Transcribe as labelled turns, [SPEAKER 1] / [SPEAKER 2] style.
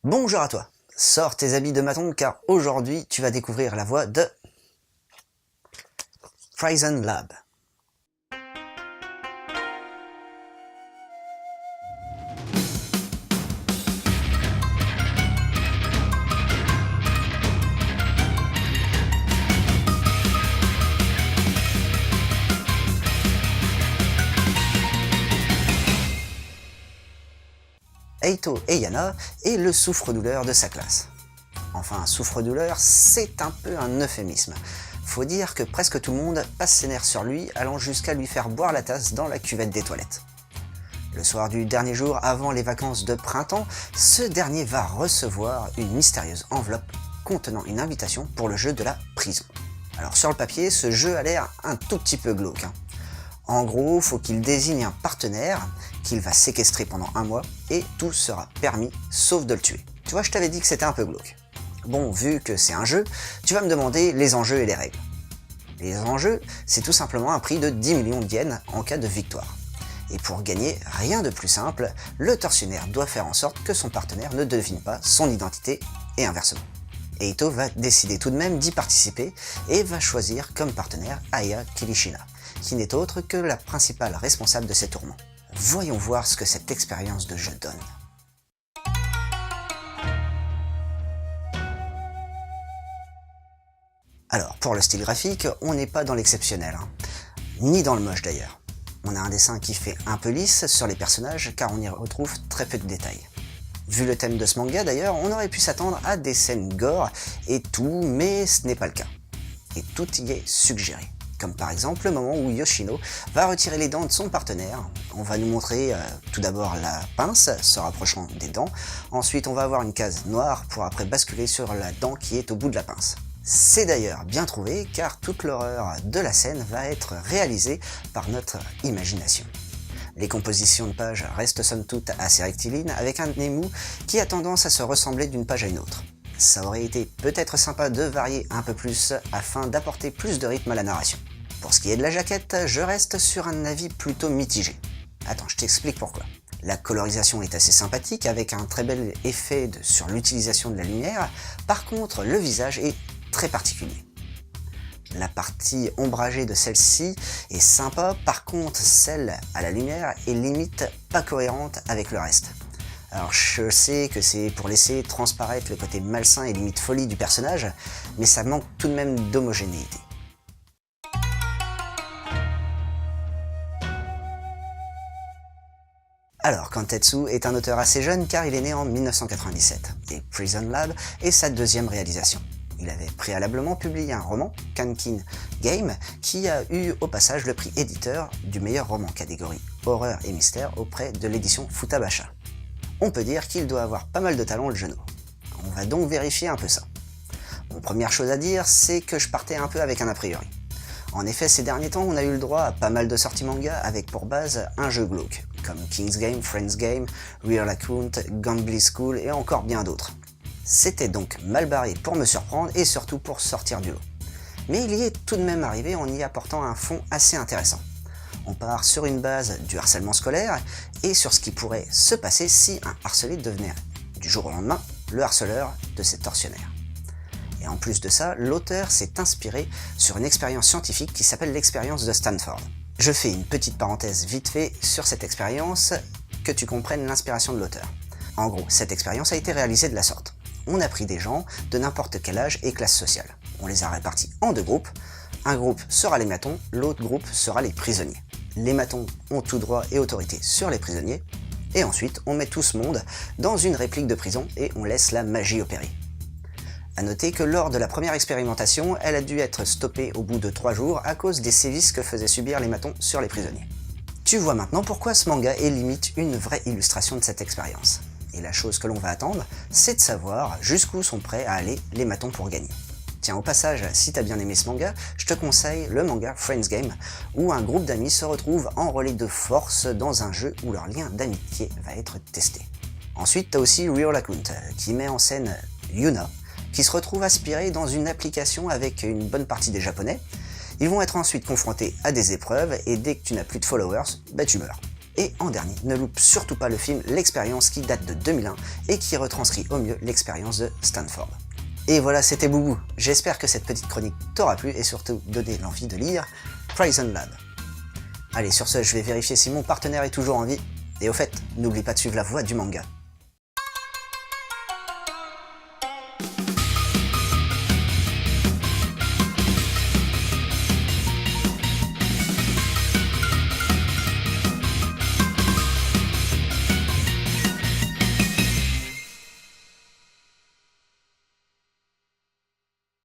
[SPEAKER 1] Bonjour à toi, sors tes habits de maton car aujourd'hui tu vas découvrir la voix de Prison Lab. Eito Eyana est le souffre-douleur de sa classe. Enfin, souffre-douleur, c'est un peu un euphémisme. Faut dire que presque tout le monde passe ses nerfs sur lui, allant jusqu'à lui faire boire la tasse dans la cuvette des toilettes. Le soir du dernier jour avant les vacances de printemps, ce dernier va recevoir une mystérieuse enveloppe contenant une invitation pour le jeu de la prison. Alors sur le papier, ce jeu a l'air un tout petit peu glauque. En gros, faut qu'il désigne un partenaire qu'il va séquestrer pendant 1 mois et tout sera permis sauf de le tuer. Tu vois, je t'avais dit que c'était un peu glauque. Bon, vu que c'est un jeu, tu vas me demander les enjeux et les règles. Les enjeux, c'est tout simplement un prix de 10 millions de yens en cas de victoire. Et pour gagner, rien de plus simple, le tortionnaire doit faire en sorte que son partenaire ne devine pas son identité et inversement. Eito va décider tout de même d'y participer et va choisir comme partenaire Aya Kirishina, qui n'est autre que la principale responsable de ces tourments. Voyons voir ce que cette expérience de jeu donne. Alors, pour le style graphique, on n'est pas dans l'exceptionnel, ni dans le moche d'ailleurs. On a un dessin qui fait un peu lisse sur les personnages car on y retrouve très peu de détails. Vu le thème de ce manga d'ailleurs, on aurait pu s'attendre à des scènes gore et tout, mais ce n'est pas le cas. Et tout y est suggéré. Comme par exemple le moment où Yoshino va retirer les dents de son partenaire. On va nous montrer tout d'abord la pince se rapprochant des dents, ensuite on va avoir une case noire pour après basculer sur la dent qui est au bout de la pince. C'est d'ailleurs bien trouvé car toute l'horreur de la scène va être réalisée par notre imagination. Les compositions de pages restent somme toute assez rectilignes avec un nez mou qui a tendance à se ressembler d'une page à une autre. Ça aurait été peut-être sympa de varier un peu plus afin d'apporter plus de rythme à la narration. Pour ce qui est de la jaquette, je reste sur un avis plutôt mitigé. Attends, je t'explique pourquoi. La colorisation est assez sympathique avec un très bel effet sur l'utilisation de la lumière, par contre le visage est très particulier. La partie ombragée de celle-ci est sympa, par contre celle à la lumière est limite pas cohérente avec le reste. Alors je sais que c'est pour laisser transparaître le côté malsain et limite folie du personnage, mais ça manque tout de même d'homogénéité. Alors, Kantetsu est un auteur assez jeune car il est né en 1997, et Prison Lab est sa deuxième réalisation. Il avait préalablement publié un roman, Kankin Game, qui a eu au passage le prix éditeur du meilleur roman catégorie horreur et mystère auprès de l'édition Futabasha. On peut dire qu'il doit avoir pas mal de talent le genou. On va donc vérifier un peu ça. Bon, première chose à dire, c'est que je partais un peu avec un a priori. En effet, ces derniers temps, on a eu le droit à pas mal de sorties manga avec pour base un jeu glauque, comme King's Game, Friends Game, Real Account, Gambly School et encore bien d'autres. C'était donc mal barré pour me surprendre et surtout pour sortir du lot. Mais il y est tout de même arrivé en y apportant un fond assez intéressant. On part sur une base du harcèlement scolaire et sur ce qui pourrait se passer si un harcelé devenait du jour au lendemain le harceleur de ses tortionnaires. Et en plus de ça, l'auteur s'est inspiré sur une expérience scientifique qui s'appelle l'expérience de Stanford. Je fais une petite parenthèse vite fait sur cette expérience, que tu comprennes l'inspiration de l'auteur. En gros, cette expérience a été réalisée de la sorte. On a pris des gens de n'importe quel âge et classe sociale. On les a répartis en 2 groupes. Un groupe sera les matons, l'autre groupe sera les prisonniers. Les matons ont tout droit et autorité sur les prisonniers. Et ensuite, on met tout ce monde dans une réplique de prison et on laisse la magie opérer. A noter que lors de la première expérimentation, elle a dû être stoppée au bout de 3 jours à cause des sévices que faisaient subir les matons sur les prisonniers. Tu vois maintenant pourquoi ce manga est limite une vraie illustration de cette expérience. Et la chose que l'on va attendre, c'est de savoir jusqu'où sont prêts à aller les matons pour gagner. Tiens, au passage, si t'as bien aimé ce manga, je te conseille le manga Friends Game, où un groupe d'amis se retrouve en relais de force dans un jeu où leur lien d'amitié va être testé. Ensuite, t'as aussi Real Account, qui met en scène Yuna, qui se retrouve aspiré dans une application avec une bonne partie des japonais. Ils vont être ensuite confrontés à des épreuves et dès que tu n'as plus de followers, bah tu meurs. Et en dernier, ne loupe surtout pas le film L'Expérience qui date de 2001 et qui retranscrit au mieux l'expérience de Stanford. Et voilà, c'était Boubou. J'espère que cette petite chronique t'aura plu et surtout donné l'envie de lire Prison Lab. Allez, sur ce, je vais vérifier si mon partenaire est toujours en vie. Et au fait, n'oublie pas de suivre la voie du manga.